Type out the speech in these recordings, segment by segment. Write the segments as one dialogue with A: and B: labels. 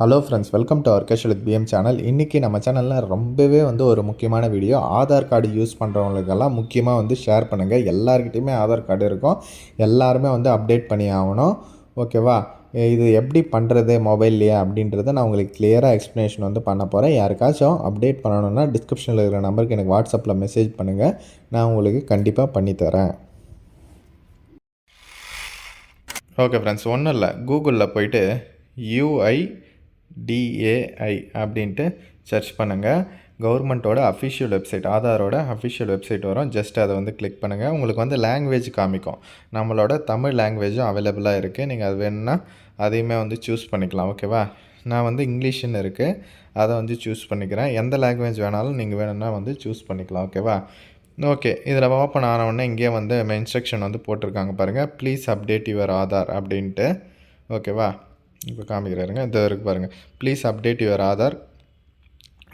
A: Hello friends, welcome to our casual with PM channel. இன்றைக்கி நம்ம சேனலில் ரொம்பவே ஒரு முக்கியமான வீடியோ. ஆதார் கார்டு யூஸ் பண்ணுறவங்களுக்கெல்லாம் முக்கியமாக ஷேர் பண்ணுங்கள். எல்லாருக்கிட்டையுமே ஆதார் கார்டு இருக்கும். எல்லாருமே அப்டேட் பண்ணி ஆகணும். ஓகேவா? இது எப்படி பண்ணுறது மொபைல்லையே அப்படின்றத நான் உங்களுக்கு கிளியராக எக்ஸ்ப்ளனேஷன் பண்ண போகிறேன். யாருக்காச்சும் அப்டேட் பண்ணணுன்னா டிஸ்கிரிப்ஷனில் இருக்கிற நம்பருக்கு எனக்கு வாட்ஸ்அப்பில் மெசேஜ் பண்ணுங்கள். நான் உங்களுக்கு கண்டிப்பாக பண்ணித்தரேன். ஓகே ஃப்ரெண்ட்ஸ், ஒன்றும் இல்லை, கூகுளில் போய்ட்டு UIDAI அப்படின்ட்டு சர்ச் பண்ணுங்கள். கவர்மெண்ட்டோட அஃபிஷியல் வெப்சைட், ஆதாரோட அஃபிஷியல் வெப்சைட் வரும். ஜஸ்ட் அதை கிளிக் பண்ணுங்கள். உங்களுக்கு லாங்குவேஜ் காமிக்கும். நம்மளோட தமிழ் லாங்குவேஜும் அவைலபிளாக இருக்குது. நீங்கள் அது வேணும்னா அதையுமே சூஸ் பண்ணிக்கலாம். ஓகேவா? நான் இங்கிலீஷ்னு இருக்குது, அதை சூஸ் பண்ணிக்கிறேன். எந்த லாங்குவேஜ் வேணாலும் நீங்கள் வேணும்னா சூஸ் பண்ணிக்கலாம். ஓகேவா? ஓகே, இதில் ஓப்பன் ஆனவுடனே இங்கே இன்ஸ்ட்ரக்ஷன் போட்டிருக்காங்க பாருங்கள். ப்ளீஸ் அப்டேட் யுவர் ஆதார் அப்படின்ட்டு. ஓகேவா? இப்போ காமிக்கிறாருங்க, இந்த இருக்குது பாருங்கள். Please update your Aadhaar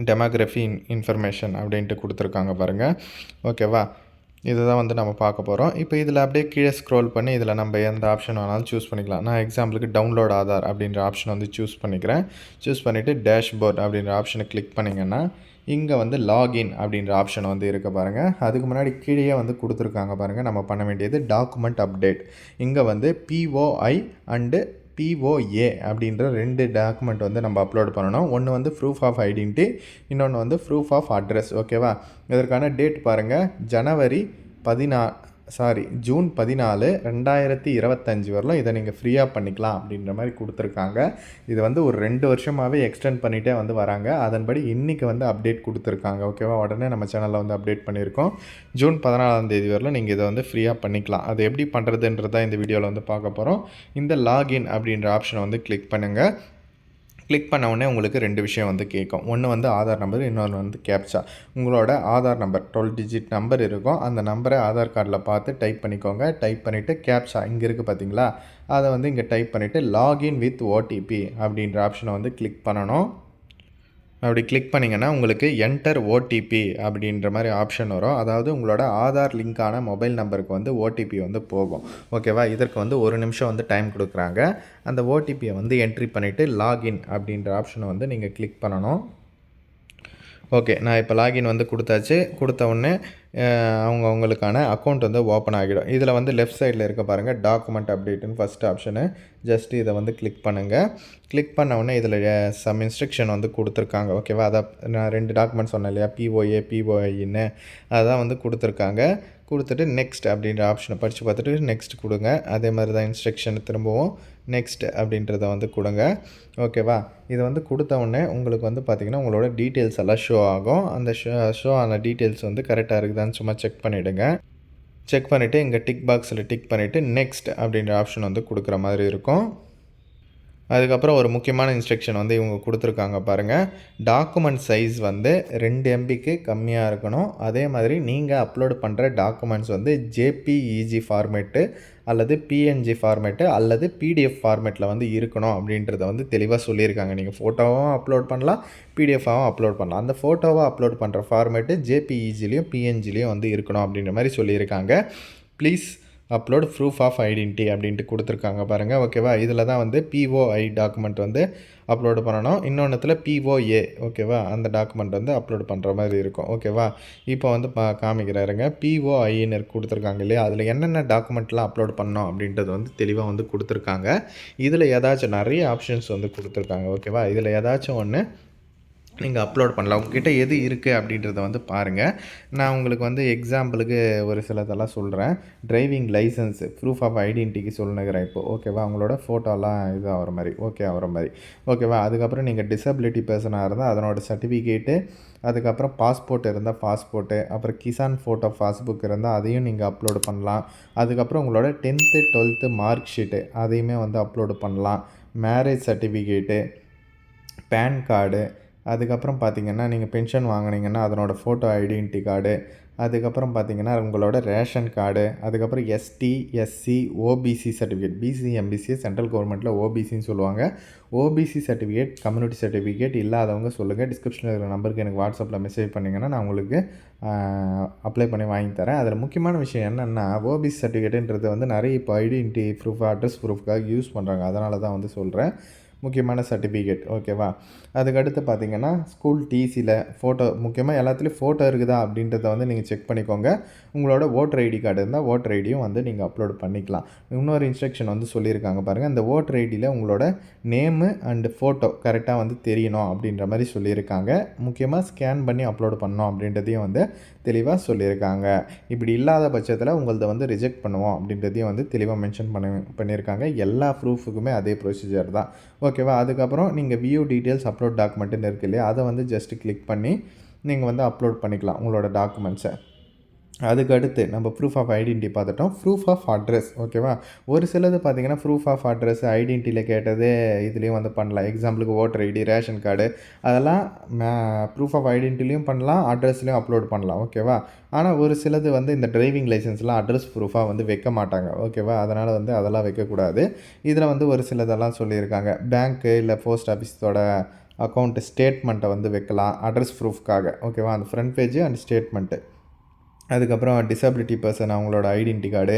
A: demography information அப்படின்ட்டு கொடுத்துருக்காங்க பாருங்கள். ஓகேவா? இதை தான் நம்ம பார்க்க போகிறோம். இப்போ இதில் அப்படியே கீழே ஸ்க்ரோல் பண்ணி இதில் நம்ம எந்த ஆப்ஷன் வேணாலும் சூஸ் பண்ணிக்கலாம். நான் எக்ஸாம்பிளுக்கு டவுன்லோட் ஆதார் அப்படின்ற ஆப்ஷன் சூஸ் பண்ணிக்கிறேன். சூஸ் பண்ணிவிட்டு டேஷ்போர்ட் அப்படின்ற ஆப்ஷனை கிளிக் பண்ணிங்கன்னா இங்கே லாகின் அப்படின்ற ஆப்ஷன் இருக்க பாருங்கள். அதுக்கு முன்னாடி கீழே கொடுத்துருக்காங்க பாருங்கள். நம்ம பண்ண வேண்டியது டாக்குமெண்ட் அப்டேட். இங்கே POI அண்டு POA அப்படின்ற 2 டாக்குமெண்ட் நம்ம அப்லோட் பண்ணணும். ஒன்று ப்ரூஃப் ஆஃப் ஐடென்டிட்டி, இன்னொன்று ப்ரூஃப் ஆஃப் அட்ரஸ். ஓகேவா? இதற்கான டேட் பாருங்கள், ஜூன் 14, 2025 வரலாம் இதை நீங்கள் ஃப்ரீயாக பண்ணிக்கலாம் அப்படின்ற மாதிரி கொடுத்துருக்காங்க. இது ஒரு 2 வருஷமாகவே எக்ஸ்டெண்ட் பண்ணிகிட்டே வராங்க. அதன்படி இன்றைக்கி அப்டேட் கொடுத்துருக்காங்க. ஓகேவா? உடனே நம்ம சேனலில் அப்டேட் பண்ணியிருக்கோம். ஜூன் 14ஆம் தேதி வரலாம் நீங்கள் இதை ஃப்ரீயாக பண்ணிக்கலாம். அது எப்படி பண்ணுறதுன்றதான் இந்த வீடியோவில் பார்க்க போகிறோம். இந்த லாகின் அப்படின்ற ஆப்ஷனை கிளிக் பண்ணுங்கள். கிளிக் பண்ண உடனே உங்களுக்கு 2 விஷயம் கேட்கும். ஒன்று ஆதார் நம்பர், இன்னொன்று கேப்சா. உங்களோட ஆதார் நம்பர் 12 டிஜிட் நம்பர் இருக்கும். அந்த நம்பரை ஆதார் கார்டில் பார்த்து டைப் பண்ணிக்கோங்க. டைப் பண்ணிவிட்டு கேப்சா இங்கே இருக்குது பார்த்தீங்களா, அதை இங்கே டைப் பண்ணிவிட்டு லாகின் வித் OTP அப்படின்ற ஆப்ஷனை கிளிக் பண்ணணும். அப்படி கிளிக் பண்ணிங்கன்னா உங்களுக்கு என்டர் ஓடிபி அப்படின்ற மாதிரி ஆப்ஷன் வரும். அதாவது உங்களோட ஆதார் லிங்கான மொபைல் நம்பருக்கு ஓடிபி போகும். ஓகேவா? இதற்கு 1 நிமிஷம் டைம் கொடுக்குறாங்க. அந்த ஓடிபியை என்ட்ரி பண்ணிவிட்டு லாகின் அப்படின்ற ஆப்ஷனை நீங்கள் கிளிக் பண்ணணும். ஓகே, நான் இப்போ லாகின் கொடுத்தாச்சு. கொடுத்த உடனே அவங்களுக்கான அக்கௌண்ட் ஓப்பன் ஆகிடும். இதில் லெஃப்ட் சைடில் இருக்க பாருங்கள், டாக்குமெண்ட் அப்டேட்டுன்னு ஃபஸ்ட் ஆப்ஷனு. ஜஸ்ட் இதை கிளிக் பண்ணுங்கள். கிளிக் பண்ண உடனே இதில் சம் இன்ஸ்ட்ரக்ஷன் கொடுத்துருக்காங்க. ஓகேவா? அதை நான் 2 டாக்குமெண்ட் சொன்னேன் இல்லையா, POA POIன்னு, அதான் கொடுத்துருக்காங்க. கொடுத்துட்டு நெக்ஸ்ட் அப்படின்ற ஆப்ஷனை படித்து பார்த்துட்டு நெக்ஸ்ட் கொடுங்க. அதே மாதிரி தான் இன்ஸ்ட்ரக்ஷன் திரும்பவும் நெக்ஸ்ட் அப்படின்றத கொடுங்க. ஓகேவா? இதை கொடுத்த உடனே உங்களுக்கு பார்த்திங்கன்னா உங்களோட டீட்டெயில்ஸ் எல்லாம் ஷோ ஆகும். அந்த ஷோ ஆன டீட்டெயில்ஸ் கரெக்டாக இருக்குதான்னு சும்மா செக் பண்ணிவிடுங்க. செக் பண்ணிவிட்டு இங்கே டிக் பாக்ஸில் டிக் பண்ணிவிட்டு நெக்ஸ்ட் அப்படின்ற ஆப்ஷன் கொடுக்குற மாதிரி இருக்கும். அதுக்கப்புறம் ஒரு முக்கியமான இன்ஸ்ட்ரக்ஷன் இவங்க கொடுத்துருக்காங்க பாருங்கள். டாக்குமெண்ட் சைஸ் 2 MBக்கு கம்மியாக இருக்கணும். அதே மாதிரி நீங்கள் அப்லோட் பண்ணுற டாக்குமெண்ட்ஸ் JPEG ஃபார்மேட்டு அல்லது PNG ஃபார்மேட்டு அல்லது PDF ஃபார்மேட்டில் இருக்கணும் அப்படின்றத தெளிவாக சொல்லியிருக்காங்க. நீங்கள் ஃபோட்டோவும் அப்லோட் பண்ணலாம், PDFாகவும் அப்லோட் பண்ணலாம். அந்த ஃபோட்டோவை அப்லோட் பண்ணுற ஃபார்மேட்டு JPEGலேயும் PNGலேயும் இருக்கணும் அப்படின்ற மாதிரி சொல்லியிருக்காங்க. Please upload proof of identity அப்படின்ட்டு கொடுத்துருக்காங்க பாருங்கள். ஓகேவா? இதில் தான் POI டாக்குமெண்ட் அப்லோடு பண்ணணும். இன்னொன்றுத்தில் POA. ஓகேவா? அந்த டாக்குமெண்ட் அப்லோட் பண்ணுற மாதிரி இருக்கும். ஓகேவா? இப்போ காமிக்கிறாருங்க. POIன்னு கொடுத்துருக்காங்க இல்லையா, அதில் என்னென்ன டாக்குமெண்ட்லாம் அப்லோட் பண்ணோம் அப்படின்றது தெளிவாக கொடுத்துருக்காங்க. இதில் ஏதாச்சும் நிறைய ஆப்ஷன்ஸ் கொடுத்துருக்காங்க. ஓகேவா? இதில் ஏதாச்சும் ஒன்று நீங்கள் அப்லோட் பண்ணலாம். உங்கள்கிட்ட எது இருக்குது அப்படின்றத பாருங்கள். நான் உங்களுக்கு எக்ஸாம்பிளுக்கு ஒரு சிலதெல்லாம் சொல்கிறேன். டிரைவிங் லைசன்ஸு, ப்ரூஃப் ஆஃப் ஐடென்டிட்டிக்கு சொல்லுங்கிறேன் இப்போது. ஓகேவா? உங்களோட ஃபோட்டோலாம் இது ஆகிற மாதிரி, ஆகிற மாதிரி. ஓகேவா? அதுக்கப்புறம் நீங்கள் டிசபிலிட்டி பர்சனாக இருந்தால் அதனோட சர்டிஃபிகேட்டு, அதுக்கப்புறம் பாஸ்போர்ட் இருந்தால் பாஸ்போர்ட்டு, அப்புறம் கிசான் ஃபோட்டோ பாஸ்புக் இருந்தால் அதையும் நீங்கள் அப்லோடு பண்ணலாம். அதுக்கப்புறம் உங்களோட 10th 12th மார்க் ஷீட்டு அதையுமே அப்லோடு பண்ணலாம். மேரேஜ் சர்டிஃபிகேட்டு, பேன் கார்டு, அதுக்கப்புறம் பார்த்திங்கன்னா நீங்கள் பென்ஷன் வாங்கினீங்கன்னா அதனோட ஃபோட்டோ ஐடென்டிட்டி கார்டு, அதுக்கப்புறம் பார்த்திங்கன்னா உங்களோட ரேஷன் கார்டு, அதுக்கப்புறம் ST SC OBC certificate, BC MBC central கவர்மெண்ட்டில் OBCன்னு சொல்லுவாங்க. OBC சர்டிஃபிகேட், கம்யூனிட்டி சர்டிஃபிகேட் இல்லாதவங்க சொல்லுங்கள். டிஸ்கிரிப்ஷனில் இருக்கிற நம்பருக்கு எனக்கு வாட்ஸ்அப்பில் மெசேஜ் பண்ணிங்கன்னா நான் உங்களுக்கு அப்ளை பண்ணி வாங்கி தரேன். அதில் முக்கியமான விஷயம் என்னென்னா, OBC சர்டிஃபிகேட்டுன்றது நிறைய இப்போ ஐடென்டிட்டி ப்ரூஃப், அட்ரஸ் ப்ரூஃப்காக யூஸ் பண்ணுறாங்க. அதனால தான் சொல்கிறேன். முக்கியமான சர்டிஃபிகேட் ஓகேவா. அதுக்கடுத்து பார்த்தீங்கன்னா ஸ்கூல் டிசியில் ஃபோட்டோ, முக்கியமாக எல்லாத்துலேயும் ஃபோட்டோ இருக்குதா அப்படின்றத வந்து நீங்கள் செக் பண்ணிக்கோங்க. உங்களோட ஓட்டர் ஐடி கார்டு இருந்தால் ஓட்டர் ஐடியும் வந்து நீங்கள் அப்லோட் பண்ணிக்கலாம். இன்னொரு இன்ஸ்ட்ரக்ஷன் வந்து சொல்லியிருக்காங்க பாருங்கள், அந்த ஓட்டர் ஐடியில் உங்களோட நேமு அண்டு ஃபோட்டோ கரெக்டாக வந்து தெரியணும் அப்படின்ற மாதிரி சொல்லியிருக்காங்க. முக்கியமாக ஸ்கேன் பண்ணி அப்லோட் பண்ணணும் அப்படின்றதையும் வந்து தெளிவாக சொல்லியிருக்காங்க. இப்படி இல்லாத பட்சத்தில் உங்களதை வந்து ரிஜெக்ட் பண்ணுவோம் அப்படின்றதையும் வந்து தெளிவாக மென்ஷன் பண்ணியிருக்காங்க. எல்லா ப்ரூஃபுக்குமே அதே ப்ரொசீஜர் தான் ஓகேவா. அதுக்கப்புறம் நீங்கள் வியூ டீட்டெயில்ஸ் அப்லோட் டாக்குமெண்ட்டுன்னு இருக்கு இல்லையா, அதை வந்து ஜஸ்ட்டு கிளிக் பண்ணி நீங்கள் வந்து அப்லோட் பண்ணிக்கலாம் உங்களோட டாக்குமெண்ட்ஸை. அதுக்கடுத்து நம்ம ப்ரூஃப் ஆஃப் ஐடென்டிட்டி பார்த்துட்டோம். ப்ரூஃப் ஆஃப் அட்ரஸ் ஓகேவா. ஒரு சிலது பார்த்தீங்கன்னா ப்ரூஃப் ஆஃப் அட்ரஸ் ஐடென்டிட்டியில் கேட்டது இதுலேயும் வந்து பண்ணலாம். எக்ஸாம்பிளுக்கு ஓட்டர் ஐடி, ரேஷன் கார்டு, அதெல்லாம் ப்ரூஃப் ஆஃப் ஐடென்டிட்டிலையும் பண்ணலாம், அட்ரஸ்லையும் அப்லோட் பண்ணலாம் ஓகேவா. ஆனால் ஒரு சிலது வந்து இந்த டிரைவிங் லைசன்ஸ்லாம் அட்ரஸ் ப்ரூஃபாக வந்து வைக்க மாட்டாங்க ஓகேவா. அதனால் வந்து அதெல்லாம் வைக்கக்கூடாது. இதில் வந்து ஒரு சிலதெல்லாம் சொல்லியிருக்காங்க. பேங்க்கு இல்லை போஸ்ட் ஆஃபீஸோட அக்கௌண்ட்டு ஸ்டேட்மெண்ட்டை வந்து வைக்கலாம் அட்ரஸ் ப்ரூஃப்காக ஓகேவா. அந்த ஃப்ரண்ட் பேஜு அண்ட் ஸ்டேட்மெண்ட்டு. அதுக்கப்புறம் டிசபிலிட்டி பர்சன் அவங்களோட identity card,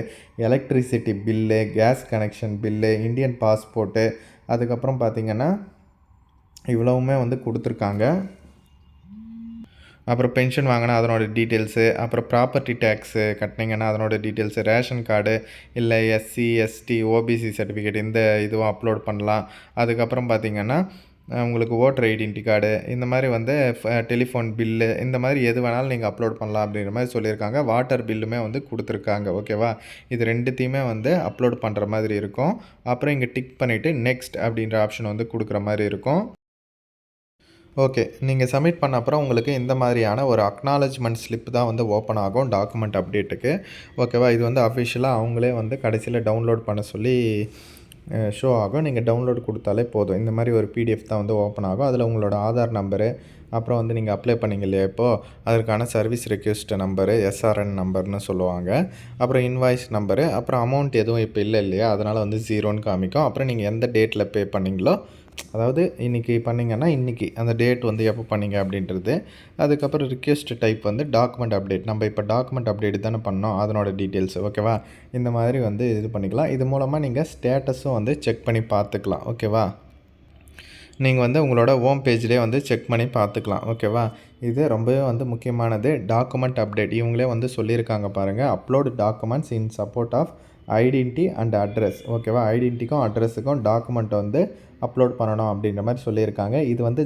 A: electricity bill, gas connection bill, Indian passport, அதுக்கப்புறம் பார்த்திங்கன்னா இவ்வளவுமே வந்து கொடுத்துருக்காங்க. அப்புறம் பென்ஷன் வாங்கினா அதனோட டீட்டெயில்ஸு, அப்புறம் ப்ராப்பர்ட்டி டேக்ஸு கட்டினீங்கன்னா அதனோட டீட்டெயில்ஸு, ரேஷன் கார்டு இல்லை எஸ்சி, எஸ்டி, ஓபிசி சர்டிஃபிகேட் இந்த இதுவும் அப்லோட் பண்ணலாம். அதுக்கப்புறம் பார்த்திங்கன்னா உங்களுக்கு ஓட்டர் ஐடென்டி கார்டு, இந்த மாதிரி வந்து டெலிஃபோன் பில்லு, இந்த மாதிரி எது வேணாலும் நீங்கள் அப்லோட் பண்ணலாம் அப்படின்ற மாதிரி சொல்லியிருக்காங்க. வாட்டர் பில்லுமே வந்து கொடுத்துருக்காங்க ஓகேவா. இது ரெண்டுத்தையுமே வந்து அப்லோட் பண்ணுற மாதிரி இருக்கும். அப்புறம் இங்கே டிக் பண்ணிவிட்டு நெக்ஸ்ட் அப்படின்ற ஆப்ஷன் வந்து கொடுக்குற மாதிரி இருக்கும். ஓகே, நீங்கள் சப்மிட் பண்ண அப்புறம் உங்களுக்கு இந்த மாதிரியான ஒரு அக்னாலஜ்மெண்ட் ஸ்லிப் தான் வந்து ஓப்பன் ஆகும் டாக்குமெண்ட் அப்டேட்டுக்கு ஓகேவா. இது வந்து அஃபிஷியலாக அவங்களே வந்து கடைசியில் டவுன்லோட் பண்ண சொல்லி ஷோ ஆகும். நீங்கள் டவுன்லோட் கொடுத்தாலே போதும். இந்த மாதிரி ஒரு பிடிஎஃப் தான் வந்து ஓப்பன் ஆகும். அதில் உங்களோட ஆதார் நம்பரு, அப்புறம் வந்து நீங்கள் அப்ளை பண்ணிங்க இல்லையா இப்போது, அதற்கான சர்வீஸ் ரெக்வெஸ்ட் நம்பரு, எஸ்ஆர்என் நம்பர்னு சொல்லுவாங்க, அப்புறம் இன்வாய்ஸ் நம்பரு, அப்புறம் அமௌண்ட் எதுவும் இப்போ இல்லை இல்லையா, அதனால் வந்து 0ன்னு காமிக்கும். அப்புறம் நீங்கள் எந்த டேட்டில் பே பண்ணிங்களோ, அதாவது இன்றைக்கி பண்ணிங்கன்னா இன்றைக்கி அந்த டேட் வந்து எப்போ பண்ணிங்க அப்படின்றது. அதுக்கப்புறம் ரிக்வெஸ்ட் டைப் வந்து டாக்குமெண்ட் அப்டேட், நம்ம இப்போ டாக்குமெண்ட் அப்டேட் தானே பண்ணோம், அதனோட டீட்டெயில்ஸ் ஓகேவா. இந்த மாதிரி வந்து இது பண்ணிக்கலாம். இது மூலமாக நீங்கள் ஸ்டேட்டஸும் வந்து செக் பண்ணி பார்த்துக்கலாம் ஓகேவா. நீங்கள் வந்து உங்களோட ஹோம் பேஜ்லேயே வந்து செக் பண்ணி பார்த்துக்கலாம் ஓகேவா. இது ரொம்பவே வந்து முக்கியமானது. டாக்குமெண்ட் அப்டேட் இவங்களே வந்து சொல்லியிருக்காங்க பாருங்கள், upload documents in support of identity and address ஓகேவா. ஐடென்டிக்கும் அட்ரஸுக்கும் டாக்குமெண்ட் வந்து அப்லோட் பண்ணணும் அப்படின்ற மாதிரி சொல்லியிருக்காங்க. இது வந்து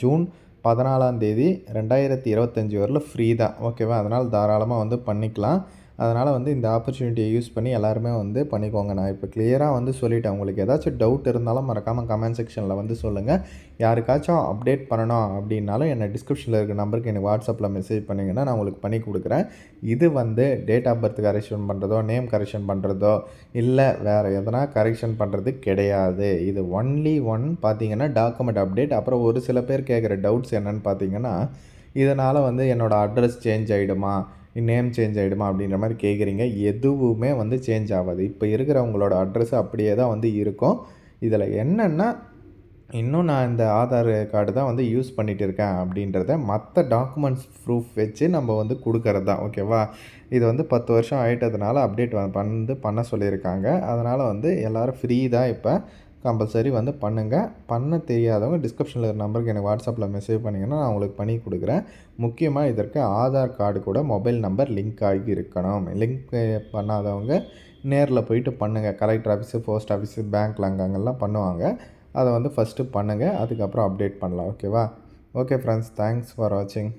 A: ஜூன் 14 2025 வரலும் ஃப்ரீ தான் ஓகேவா. அதனால் தாராளமாக வந்து பண்ணிக்கலாம். அதனால் வந்து இந்த ஆப்பர்ச்சுனிட்டியை யூஸ் பண்ணி எல்லாருமே வந்து பண்ணிக்கோங்க. நான் இப்போ கிளியராக வந்து சொல்லிட்டேன். உங்களுக்கு ஏதாச்சும் டவுட் இருந்தாலும் மறக்காமல் கமெண்ட் செக்ஷனில் வந்து சொல்லுங்கள். யாருக்காச்சும் அப்டேட் பண்ணணும் அப்படின்னாலும் என்னை டிஸ்கிரிப்ஷனில் இருக்கிற நம்பருக்கு எனக்கு வாட்ஸ்அப்பில் மெசேஜ் பண்ணிங்கன்னா நான் உங்களுக்கு பண்ணி கொடுக்குறேன். இது வந்து டேட் ஆஃப் பர்த் கரெக்ஷன் பண்ணுறதோ, நேம் கரெக்ஷன் பண்ணுறதோ, இல்லை வேறு எதனா கரெக்ஷன் பண்ணுறது கிடையாது. இது ஒன்லி பார்த்தீங்கன்னா டாக்குமெண்ட் அப்டேட். அப்புறம் ஒரு சில பேர் கேட்குற டவுட்ஸ் என்னென்னு பார்த்தீங்கன்னா, இதனால் வந்து என்னோடய அட்ரஸ் சேஞ்ச் ஆகிடுமா, நேம் சேஞ்ச் ஆகிடுமா அப்படின்ற மாதிரி கேட்குறீங்க. எதுவுமே வந்து சேஞ்ச் ஆகாது. இப்போ இருக்கிற உங்களோட அட்ரஸ் அப்படியே தான் வந்து இருக்கும். இதில் என்னென்னா, இன்னும் நான் இந்த ஆதார் கார்டு தான் வந்து யூஸ் பண்ணிகிட்டு இருக்கேன் அப்படின்றத மற்ற டாக்குமெண்ட்ஸ் ப்ரூஃப் வச்சு நம்ம வந்து கொடுக்கறது தான் ஓகேவா. இது வந்து 10 வருஷம் ஆகிட்டதுனால அப்டேட் பண்ண சொல்லியிருக்காங்க. அதனால் வந்து எல்லோரும் ஃப்ரீ தான் இப்போ. கம்பல்சரி வந்து பண்ணுங்கள். பண்ண தெரியாதவங்க டிஸ்கிரிப்ஷனில் இருக்கிற நம்பருக்கு எனக்கு வாட்ஸ்அப்பில் மெசேஜ் பண்ணிங்கன்னா நான் உங்களுக்கு பண்ணி கொடுக்குறேன். முக்கியமாக இதற்கு ஆதார் கார்டு கூட மொபைல் நம்பர் லிங்க் ஆகி இருக்கணும். லிங்க் பண்ணாதவங்க நேரில் போயிட்டு பண்ணுங்கள். கலெக்டர் ஆஃபீஸு, போஸ்ட் ஆஃபீஸு, பேங்க்கில் அங்கங்கெல்லாம் பண்ணுவாங்க. அதை வந்து ஃபஸ்ட்டு பண்ணுங்கள். அதுக்கப்புறம் அப்டேட் பண்ணலாம் ஓகேவா. ஓகே ஃப்ரெண்ட்ஸ், தேங்க்ஸ் ஃபார் வாட்சிங்.